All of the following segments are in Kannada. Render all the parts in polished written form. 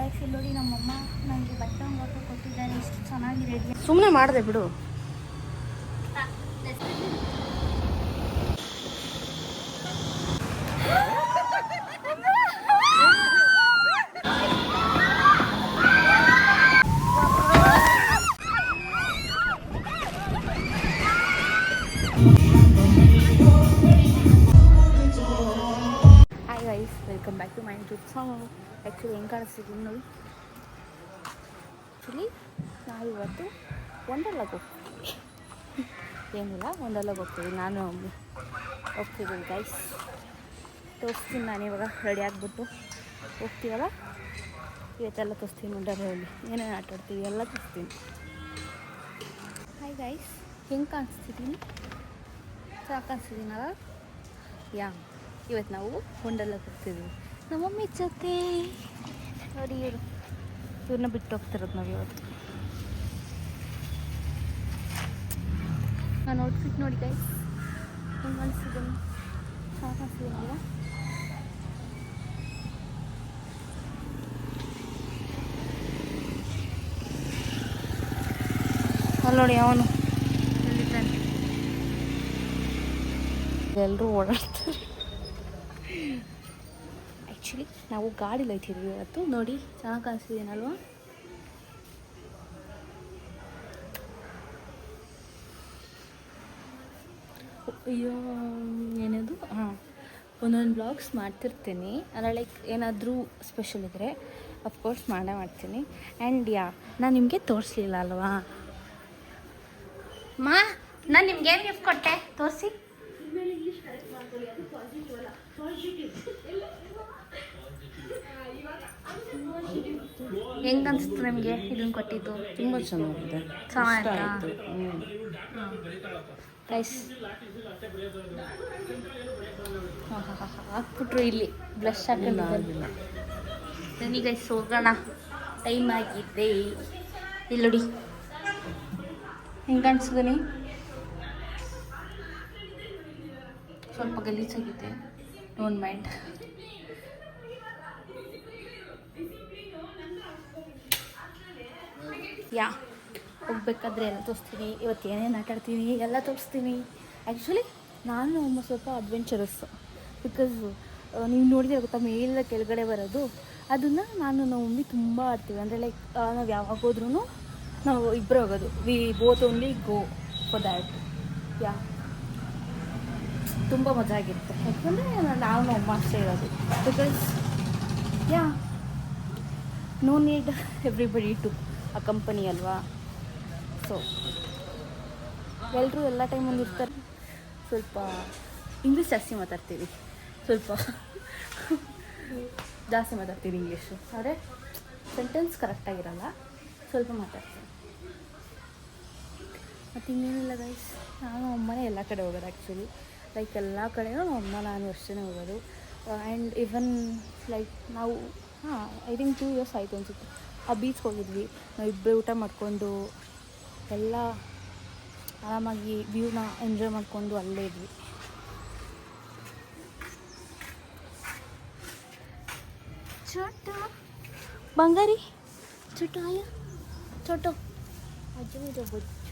ಗೈಸ್ ಇಲ್ಲಿ ನೋಡಿ ನಮ್ಮಮ್ಮ ನನಗೆ ಬಟ್ಟೆ ಹೊಂಗೋಕೆ ಕೊಟ್ಟಿದ್ದಾರೆ. ಇಷ್ಟು ಚೆನ್ನಾಗಿ ರೆಡಿ. ಸುಮ್ಮನೆ ಮಾಡಿದೆ ಬಿಡು. Welcome back to my YouTube channel. Actually ಹೆಂಗೆ ಕಾಣಿಸ್ತಿದ್ದೀನಿ ನೋಡಿ. ಆ್ಯಕ್ಚುಲಿ ನಾವು ಇವತ್ತು ವಂಡರ್ಲಾಗೆ ಹೋಗ್ತೀವಿ. ಏನಿಲ್ಲ, ವಂಡರ್ಲಾಗೆ ಹೋಗ್ತೀವಿ. ನಾನು ಹೋಗ್ತಿದ್ದೀನಿ ಗೈಸ್. ತೋರಿಸ್ತೀನಿ ನಾನು ಇವಾಗ ರೆಡಿ ಆಗಿಬಿಟ್ಟು ಹೋಗ್ತೀವಲ್ಲ. ಇವತ್ತೆಲ್ಲ ತೋರಿಸ್ತೀನಿ. ವಂಡರ್ಲಲ್ಲಿ ಏನೇನು ಆಟ ಆಡ್ತೀವಿ ಎಲ್ಲ ತೋರಿಸ್ತೀನಿ. ಹಾಯ್ ಗೈಸ್, ಹೆಂಗೆ ಕಾಣಿಸ್ತಿದ್ದೀನಿ? ಚೆನ್ನಾಗಿ ಕಾಣಿಸ್ತಿದ್ದೀನಲ್ಲ? ಇವತ್ತು ನಾವು ವಂಡರ್ಲಾಗೆ ಹೋಗ್ತಿದ್ದೀವಿ ನಮ್ಮ ಮಮ್ಮಿ ಜೊತೆ. ನೋಡಿ ಇವ್ರನ್ನ ಬಿಟ್ಟು ಹೋಗ್ತಿರೋದು ನಾವು ಇವತ್ತು. ನಾನು ಔಟ್ಫಿಟ್ ನೋಡಿ ಗೈಸ್ ಹೆಂಗೆ ಅನಿಸ್ತಿದ್ದೀನಿ? ಚೆನ್ನಾಗಿ ಕಾಣಿಸ್ತಿದ್ದೀನಲ್ಲ? ಅಲ್ಲಿ ನೋಡಿ ಅವನು ಎಲ್ಲಿದ್ದಾನೆ. ಎಲ್ಲರೂ ಓಡಾಡ್ತಾರೆ. ಆ್ಯಕ್ಚುಲಿ ನಾವು ಗಾಡೀಲಿ ಹೋಗ್ತಿದ್ವಿ ಇವತ್ತು. ನೋಡಿ ಚೆನ್ನಾಗಿ ಕಾಣಿಸ್ತಿದ್ದೀನಲ್ವ? ಅಯ್ಯೋ ಏನದು, ಒಂದೊಂದು ಬ್ಲಾಗ್ಸ್ ಮಾಡ್ತಿರ್ತೀನಿ. ಅಂದರೆ ಲೈಕ್ ಏನಾದರೂ ಸ್ಪೆಷಲ್ ಇದ್ದರೆ ಅಫ್ಕೋರ್ಸ್ ಮಾಡ್ತೀನಿ. ಆ್ಯಂಡ್ ನಾನು ನಿಮಗೆ ತೋರಿಸ್ಲಿಲ್ಲ ಅಲ್ವಾ ನಾನು ನಿಮ್ಗೆ ಏನು ಗಿಫ್ಟ್ ಕೊಟ್ಟೆ ತೋರಿಸಿ. ಹೆಂಗೆ ಅನಿಸ್ತು ನಿಮಗೆ ಇದನ್ನು ಕೊಟ್ಟಿದ್ದು? ತುಂಬ ಚೆನ್ನಾಗಿದೆ. ಚೆನ್ನಾಗಿತ್ತು ಗೈಸ್. ಹಾಕ್ಬಿಟ್ರು ಇಲ್ಲಿ ಬ್ಲಶ್ ಹಾಕಿಲ್ಲ. ಬನ್ನಿ ಗೈಸ್ ಹೋಗೋಣ, ಟೈಮ್ ಆಗಿದೆ. ಇಲ್ಲಿ ನೋಡಿ ಹೆಂಗೆ ಕಾಣಿಸಿದೀನಿ? ಸ್ವಲ್ಪ ಗಲೀಜಾಗಿದೆ, ಡೋಂಟ್ ಮೈಂಡ್. ಹೋಗ್ಬೇಕಾದ್ರೆ ಎಲ್ಲ ತೋರಿಸ್ತೀನಿ. ಇವತ್ತು ಏನೇನು ಆಟ ಆಡ್ತೀನಿ ಎಲ್ಲ ತೋರಿಸ್ತೀನಿ. ಆ್ಯಕ್ಚುಲಿ ನಾನು ಅಮ್ಮ ಸ್ವಲ್ಪ ಅಡ್ವೆಂಚರಸ್. ಬಿಕಾಸ್ ನೀವು ನೋಡಿದ್ರೆ ಗೊತ್ತಾ ಮೇಲೆ ಕೆಳಗಡೆ ಬರೋದು, ಅದನ್ನು ನಾನು ನಮ್ಮ ಮಮ್ಮಿ ತುಂಬ ಆಡ್ತೀವಿ. ಅಂದರೆ ಲೈಕ್ ನಾವು ಯಾವಾಗ ಹೋದ್ರೂ ನಾವು ಇಬ್ಬರೇ ಹೋಗೋದು. We both only go for that. ತುಂಬ ಮಜಾ ಆಗಿರುತ್ತೆ. ಯಾಕಂದರೆ ನಾವು ಅಮ್ಮ ಅಷ್ಟೇ ಇರೋದು. Because no need everybody to ಆ ಕಂಪನಿ ಅಲ್ವಾ. ಸೊ ಎಲ್ಲರೂ ಎಲ್ಲ ಟೈಮಲ್ಲಿ ಇರ್ತಾರೆ. ಸ್ವಲ್ಪ ಇಂಗ್ಲೀಷ್ ಜಾಸ್ತಿ ಮಾತಾಡ್ತೀವಿ, ಸ್ವಲ್ಪ ಜಾಸ್ತಿ ಮಾತಾಡ್ತೀವಿ ಇಂಗ್ಲೀಷು. ಆದರೆ ಸೆಂಟೆನ್ಸ್ ಕರೆಕ್ಟಾಗಿರಲ್ಲ, ಸ್ವಲ್ಪ ಮಾತಾಡ್ತೀನಿ. ಮತ್ತು ಇನ್ನೇನಿಲ್ಲ ಗೈಸ್, ನಾನು ಅಮ್ಮನೇ ಎಲ್ಲ ಕಡೆ ಹೋಗೋದು. ಆ್ಯಕ್ಚುಲಿ ಲೈಕ್ ಎಲ್ಲ ಕಡೆಯೂ ಅಮ್ಮ ನಾನು ಅಷ್ಟೇ ಹೋಗೋದು. ಆ್ಯಂಡ್ ಇವನ್ ಲೈಕ್ ನಾವು ಐ ಥಿಂಕ್ 2 years ಆಯಿತು ಅನಿಸುತ್ತೆ ಆ ಬೀಚ್ಗೆ ಹೋಗಿದ್ವಿ. ನಾವು ಇಬ್ಬರು ಊಟ ಮಾಡಿಕೊಂಡು ಎಲ್ಲ ಆರಾಮಾಗಿ ವ್ಯೂನ ಎಂಜಾಯ್ ಮಾಡಿಕೊಂಡು ಅಲ್ಲೇ ಇದ್ವಿ. ಚೋಟು ಬಂಗಾರಿ ಚೋಟು ಆಯ ಚೋಟು ಅಜ್ಜ ಇದು ಬಚ್ಚ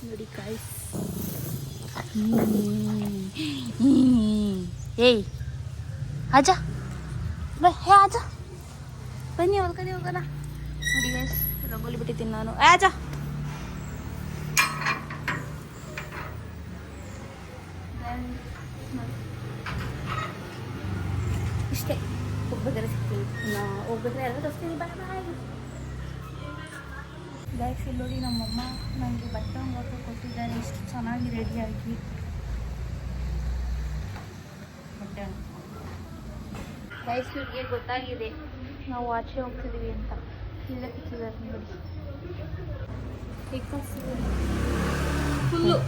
ನೋಡಿ ಕಾಯ್ಸ್. ಏಯ್ ಆಜಾ ಹೇ ಆಜಾ, ಬನ್ನಿ ಹೊರಗಡೆ ಹೋಗೋಣ. ನೋಡಿ ಗೈಸ್ ರಂಗೋಲಿ ಬಿಟ್ಟಿದ್ದೀನಿ ನಾನು. ಆಜಾ ಇಷ್ಟೇ. ಹೋಗ್ಬೇಕಾದ್ರೆ ಸಿಗ್ತೀವಿ, ಹೋಗ್ಬೇಕಾದ್ರೆ ಎಲ್ಲ ತೋರಿಸ್ತೀನಿ. ಬಾಯ್ ಬಾಯ್ ಗೈಸ್. ಇಲ್ಲಿ ನೋಡಿ ನಮ್ಮಮ್ಮ ನನಗೆ ಬಟ್ಟೆ ಹೊಂಗೋಕೆ ಕೊಟ್ಟಿದ್ದಾರೆ. ಇಷ್ಟು ಚೆನ್ನಾಗಿ ರೆಡಿಯಾಗಿ ಬಟ್ಟೆ ಗೈಸ್. ಇವ್ರಿಗೆ ಗೊತ್ತಾಗಿದೆ ನಾವು ಆಚೆ ಹೋಗ್ತಿದ್ದೀವಿ ಅಂತ. ಇಲ್ಲ ಕಿಚ್ಚಿದ್ದಾರೆ ನೋಡಿ. ಫುಲ್ಲು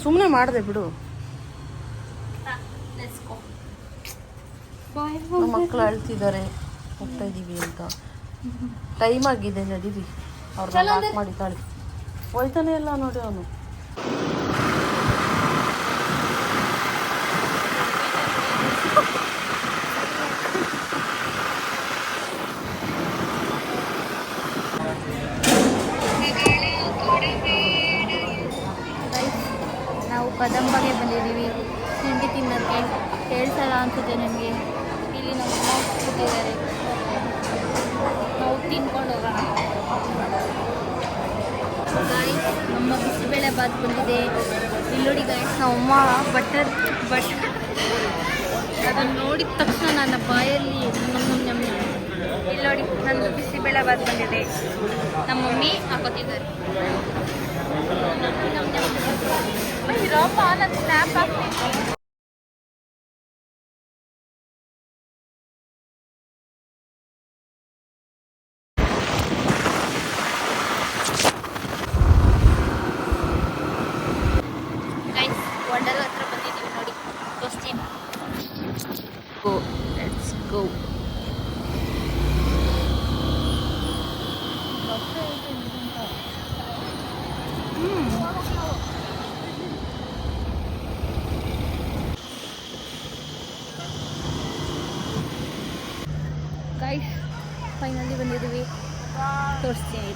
ಸುಮ್ಮನೆ ಮಾಡಿದೆ ಬಿಡು. ನಮ್ಮ ಮಕ್ಕಳು ಅಳ್ತಿದ್ದಾರೆ ಹೋಗ್ತಾ ಇದ್ದೀವಿ ಅಂತ. ಟೈಮ್ ಆಗಿದೆ, ನಡೀರಿ. ಅವ್ರನ್ನ ಲಾಕ್ ಮಾಡಿ ತಾಳಿ ಹೋಯ್ತಾನೆ ಇಲ್ಲ ನೋಡಿ ಅವನು. ಬಂದಿದ್ದೀವಿ ತಿಂಡಿ ತಿನ್ನೋಕ್ಕೆ. ಕೇಳಿಸಲ್ಲ ಅನ್ಸುತ್ತೆ ನನಗೆ. ಇಲ್ಲಿ ನಮ್ಮ ಅಮ್ಮ ಕೂತಿದ್ದಾರೆ, ನಾವು ತಿನ್ಕೊಂಡು ಹೋಗೋಣ. ಗಾಯ್ಸ್, ನಮ್ಮ ಬಿಸಿಬೇಳೆ ಬಾತ್ ಬಂದಿದೆ. ಇಲ್ಲಿ ನೋಡಿ ಗಾಯ್ಸ್, ನಮ್ಮಮ್ಮ ಬಟರ್ ಅದನ್ನು ನೋಡಿದ ತಕ್ಷಣ ನನ್ನ ಬಾಯಲ್ಲಿ ನಮ್ ಇಲ್ಲಿ ನೋಡಿ ನಂದು ಬಿಸಿಬೇಳೆ ಬಾತ್ ಬಂದಿದೆ. ನಮ್ಮ ಮಮ್ಮಿ ಹಾಕೋತಿದ್ದಾರೆ. ಇರಪ್ಪ ನನ್ನ ಸ್ನ್ಯಾಪ್ ಹಾಕ್ತೀನಿ. ಗೈಸ್, ವಂಡರ್ ಹತ್ರ ಬಂದಿದ್ದೀವಿ ನೋಡಿ, ತೋರಿಸ್ತೀನಿ. ಗೋ, ಲೆಟ್ಸ್ ಗೋ. ಗೈಸ್, ಫೈನಲಿ ಬಂದಿದ್ದೀವಿ, ತೋರಿಸ್ತೀನಿ.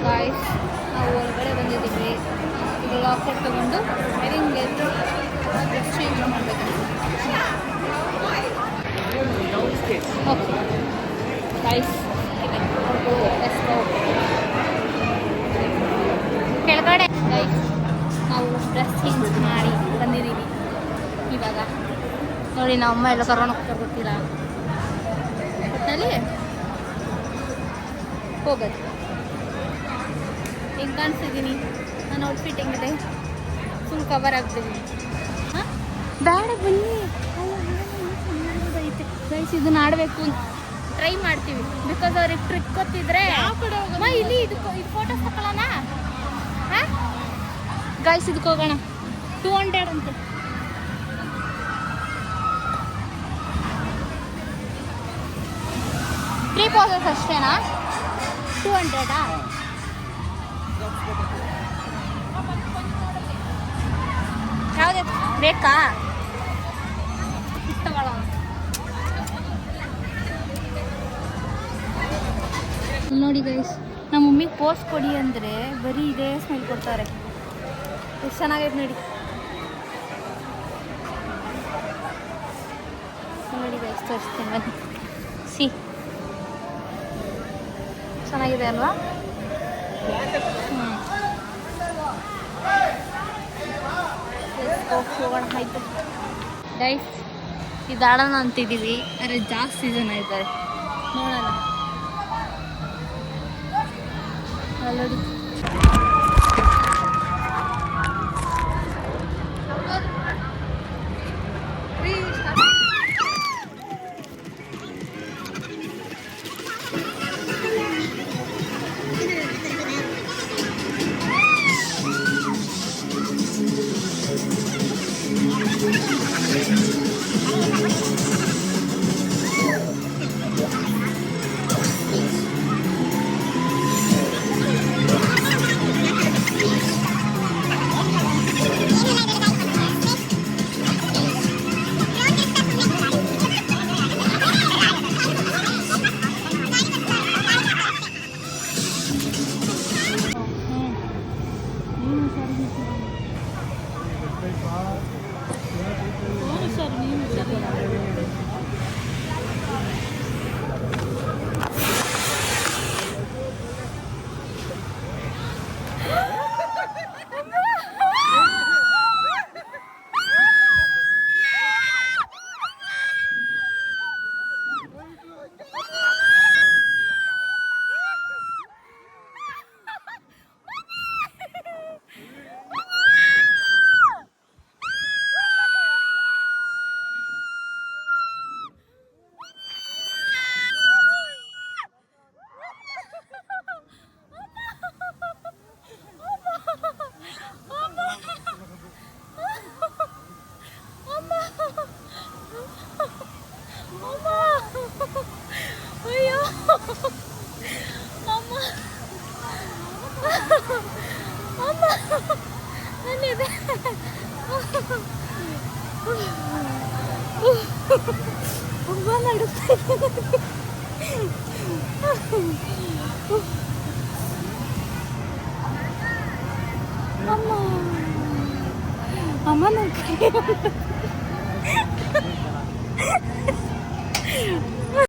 ಗಾಯ್ಸ್, ನಾವು ಹೊರಗಡೆ ಬಂದಿದ್ದೀವಿ. ಈಗ ಲಾಕರ್ ತಗೊಂಡು ಹೆಂಗೆ ಡ್ರೆಸ್ ಚೇಂಜ್ ಮಾಡಬೇಕು. ಓಕೆ ಗಾಯ್ಸ್, ಕೆಳಗಡೆ ಗೈಸ್ ನಾವು ಡ್ರೆಸ್ ಚೇಂಜ್ ಮಾಡಿ ಬಂದಿದ್ದೀವಿ. ಇವಾಗ ನೋಡಿ, ನಮ್ಮ ಅಮ್ಮ ಎಲ್ಲ ಕರೋಣ ಹೋಗ್ತಾರೆ ಗೊತ್ತಿಲ್ಲ, ಒಟ್ಟಿನಲ್ಲಿ ಹೋಗೋದು. ಹೆಂಗೆ ಕಾಣಿಸ್ತಿದ್ದೀನಿ, ನನ್ನ ಔಟ್ಫಿಟ್ ಹೆಂಗಿದೆ, ಫುಲ್ ಕವರ್ ಆಗ್ತಿದ್ದೀನಿ. ಹಾಂ, ಬೇಡ ಬನ್ನಿ, ಐತೆ ಗೈಸ್, ಇದನ್ನ ಆಡಬೇಕು, ಟ್ರೈ ಮಾಡ್ತೀವಿ. ಬಿಕಾಸ್ ಅವ್ರಿಗೆ ಟ್ರಿಕ್ ಗೊತ್ತಿದ್ರೆ ಇಲ್ಲಿ ಇದು ಫೋಟೋಸ್ ತಗೊಳ್ಳೋಣ. ಹಾಂ ಗೈಸ್, ಇದಕ್ಕೆ ಹೋಗೋಣ. 200 ಅಂತೆ. ತ್ರೀ ಪೋಸಸ್ ಅಷ್ಟೇನಾ? 200 ಯಾವುದೇ ಬೇಕಾ? ತಗೊಳ್ಳೋ. ನೋಡಿ ಗೈಸ್, ನಮ್ಮ ಮಮ್ಮಿಗೆ ಪೋಸ್ ಕೊಡಿ ಅಂದರೆ ಬರೀ ಇದೇ ಸ್ಮೈಲ್ ಕೊಡ್ತಾರೆ. ಎಷ್ಟು ಚೆನ್ನಾಗೈತೆ ನೋಡಿ. ನೋಡಿ ಗೈಸ್, ತೋರಿಸ್ತೀನಿ ಬನ್ನಿ. ಸಿ, ಚೆನ್ನಾಗಿದೆ ಅಲ್ವಾ? ಹೋಗೋಣ ಆಯಿತು ಗೈಸ್. ಇದು ಆಡೋಣ ಅಂತಿದ್ದೀವಿ, ಆದರೆ ಜಾಸ್ತಿ ಜನ ಇದ್ದಾರೆ, ನೋಡೋಣ. ಆಲ್ರೆಡಿ ತುಂಬ ನಡುತ್ತಾ ಇದೆ. ಅಮ್ಮ ಅಮ್ಮ ನನ್ನ ಕೈ